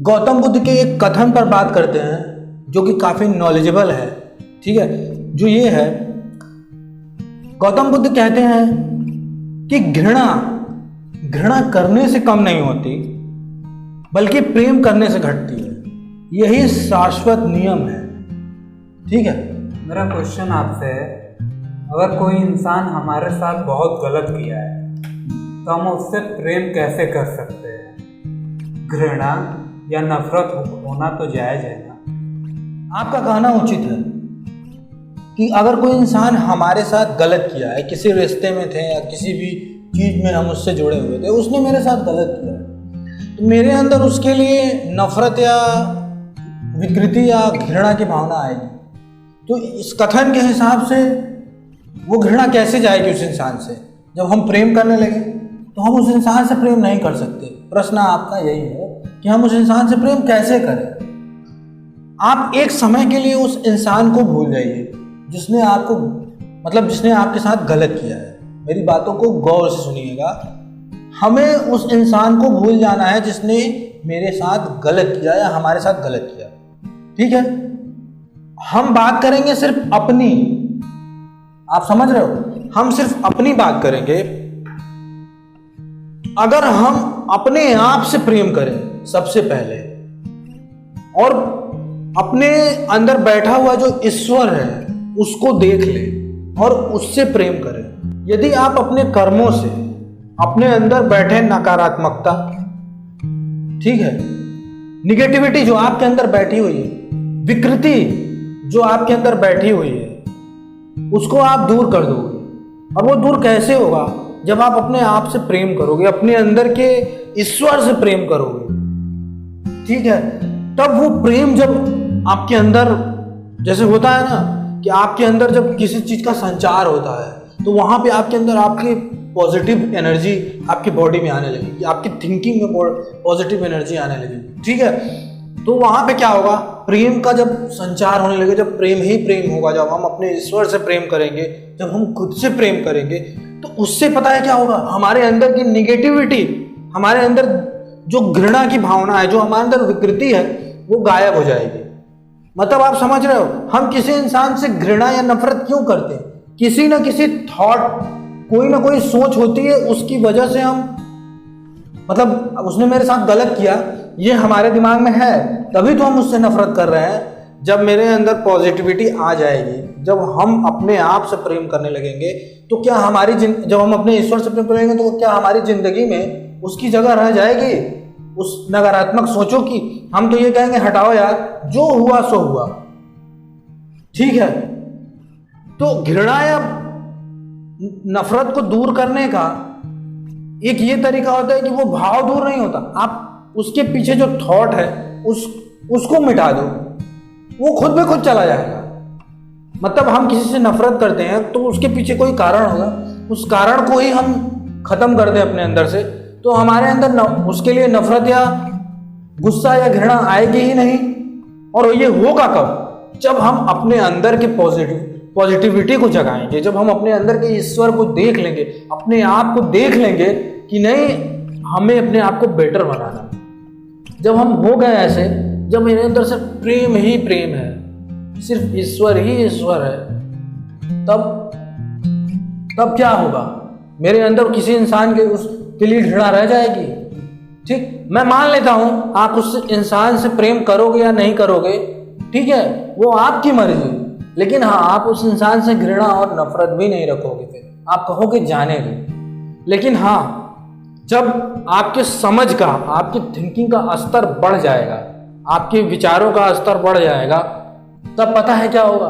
गौतम बुद्ध के एक कथन पर बात करते हैं जो कि काफ़ी नॉलेजेबल है। ठीक है, जो ये है, गौतम बुद्ध कहते हैं कि घृणा करने से कम नहीं होती बल्कि प्रेम करने से घटती है। यही शाश्वत नियम है। ठीक है, मेरा क्वेश्चन आपसे है, अगर कोई इंसान हमारे साथ बहुत गलत किया है तो हम उससे प्रेम कैसे कर सकते हैं? घृणा या नफरत होना तो जायज है ना? आपका कहना उचित है कि अगर कोई इंसान हमारे साथ गलत किया है, किसी रिश्ते में थे या किसी भी चीज़ में हम उससे जुड़े हुए थे, उसने मेरे साथ गलत किया है, तो मेरे अंदर उसके लिए नफरत या विकृति या घृणा की भावना आएगी। तो इस कथन के हिसाब से वो घृणा कैसे जाएगी उस इंसान से? जब हम प्रेम करने लगे तो हम उस इंसान से प्रेम नहीं कर सकते। प्रश्न आपका यही है कि हम उस इंसान से प्रेम कैसे करें। आप एक समय के लिए उस इंसान को भूल जाइए जिसने आपके साथ गलत किया है। मेरी बातों को गौर से सुनिएगा। हमें उस इंसान को भूल जाना है जिसने मेरे साथ गलत किया या हमारे साथ गलत किया। ठीक है, हम बात करेंगे सिर्फ अपनी, आप समझ रहे हो, हम सिर्फ अपनी बात करेंगे। अगर हम अपने आप से प्रेम करें सबसे पहले और अपने अंदर बैठा हुआ जो ईश्वर है उसको देख ले और उससे प्रेम करें। यदि आप अपने कर्मों से अपने अंदर बैठे नकारात्मकता, ठीक है, निगेटिविटी जो आपके अंदर बैठी हुई है, विकृति जो आपके अंदर बैठी हुई है, उसको आप दूर कर दोगे। और वो दूर कैसे होगा? जब आप अपने आप से प्रेम करोगे, अपने अंदर के ईश्वर से प्रेम करोगे। ठीक है, तब वो प्रेम जब आपके अंदर, जैसे होता है ना कि आपके अंदर जब किसी चीज का संचार होता है तो वहां पे आपके अंदर आपकी पॉजिटिव एनर्जी आपकी बॉडी में आने लगेगी, आपकी थिंकिंग में पॉजिटिव एनर्जी आने लगेगी। ठीक है, तो वहां पे क्या होगा? प्रेम का जब संचार होने लगे, जब प्रेम ही प्रेम होगा, जब हम अपने ईश्वर से प्रेम करेंगे, जब हम खुद से प्रेम करेंगे, तो उससे पता है क्या होगा? हमारे अंदर की निगेटिविटी, हमारे अंदर जो घृणा की भावना है, जो हमारे अंदर विकृति है, वो गायब हो जाएगी। मतलब आप समझ रहे हो, हम किसी इंसान से घृणा या नफरत क्यों करते हैं? किसी ना किसी थॉट, कोई ना कोई सोच होती है, उसकी वजह से हम, मतलब उसने मेरे साथ गलत किया, ये हमारे दिमाग में है, तभी तो हम उससे नफरत कर रहे हैं। जब मेरे अंदर पॉजिटिविटी आ जाएगी, जब हम अपने आप से प्रेम करने लगेंगे, तो क्या जब हम अपने ईश्वर से प्रेम करेंगे तो क्या हमारी जिंदगी में उसकी जगह रह जाएगी उस नकारात्मक सोचों की? हम तो ये कहेंगे हटाओ यार, जो हुआ सो हुआ। ठीक है, तो घृणा या नफरत को दूर करने का एक ये तरीका होता है कि वो भाव दूर नहीं होता, आप उसके पीछे जो थॉट है उसको मिटा दो, वो खुद ब खुद चला जाएगा। मतलब हम किसी से नफरत करते हैं तो उसके पीछे कोई कारण होगा, उस कारण को ही हम खत्म कर दें अपने अंदर से, तो हमारे अंदर उसके लिए नफरत या गुस्सा या घृणा आएगी ही नहीं। और ये होगा कब? जब हम अपने अंदर के पॉजिटिविटी को जगाएंगे, जब हम अपने अंदर के ईश्वर को देख लेंगे, अपने आप को देख लेंगे कि नहीं, हमें अपने आप को बेटर बनाना। जब हम हो गए ऐसे, जब मेरे अंदर सिर्फ प्रेम ही प्रेम है, सिर्फ ईश्वर ही ईश्वर है, तब क्या होगा? मेरे अंदर किसी इंसान के लिए घृणा रह जाएगी? ठीक, मैं मान लेता हूं आप उस इंसान से प्रेम करोगे या नहीं करोगे, ठीक है, वो आपकी मर्जी, लेकिन हाँ, आप उस इंसान से घृणा और नफरत भी नहीं रखोगे। फिर आप कहोगे जाने दो। लेकिन हाँ, जब आपके समझ का, आपकी थिंकिंग का स्तर बढ़ जाएगा, आपके विचारों का स्तर बढ़ जाएगा, तब पता है क्या होगा?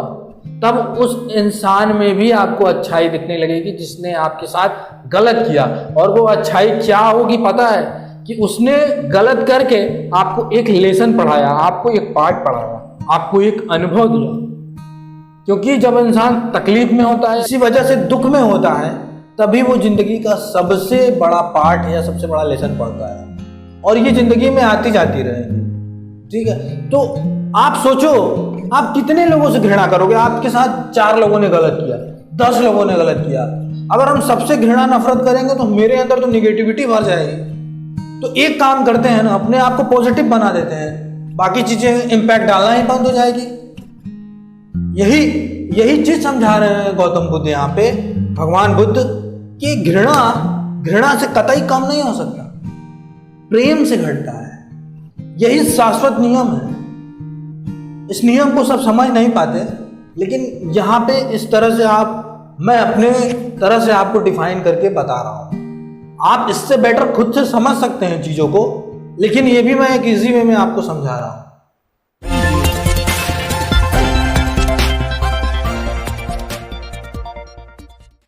तब उस इंसान में भी आपको अच्छाई दिखने लगेगी जिसने आपके साथ गलत किया। और वो अच्छाई क्या होगी पता है? कि उसने गलत करके आपको एक लेसन पढ़ाया, आपको एक पाठ पढ़ाया, आपको एक अनुभव दिया। क्योंकि जब इंसान तकलीफ में होता है, इसी वजह से दुख में होता है, तभी वो जिंदगी का सबसे बड़ा पाठ या सबसे बड़ा लेसन पढ़ता है, और ये जिंदगी में आती जाती रहेगी। ठीक है, तो आप सोचो, आप कितने लोगों से घृणा करोगे? आपके साथ 4 लोगों ने गलत किया, 10 लोगों ने गलत किया, अगर हम सबसे घृणा नफरत करेंगे तो मेरे अंदर तो निगेटिविटी भर जाएगी। तो एक काम करते हैं ना, अपने आप को पॉजिटिव बना देते हैं, बाकी चीजें इम्पैक्ट डालना ही बंद हो जाएगी। यही यही चीज समझा रहे हैं गौतम बुद्ध यहाँ पे, भगवान बुद्ध, कि घृणा से कतई कम नहीं हो सकता, प्रेम से घटता है। यही शाश्वत नियम है। इस नियम को सब समझ नहीं पाते, लेकिन यहाँ पे इस तरह से मैं अपने तरह से आपको डिफाइन करके बता रहा हूँ। आप इससे बेटर खुद से समझ सकते हैं चीजों को, लेकिन ये भी मैं एक इजी वे में आपको समझा रहा हूँ।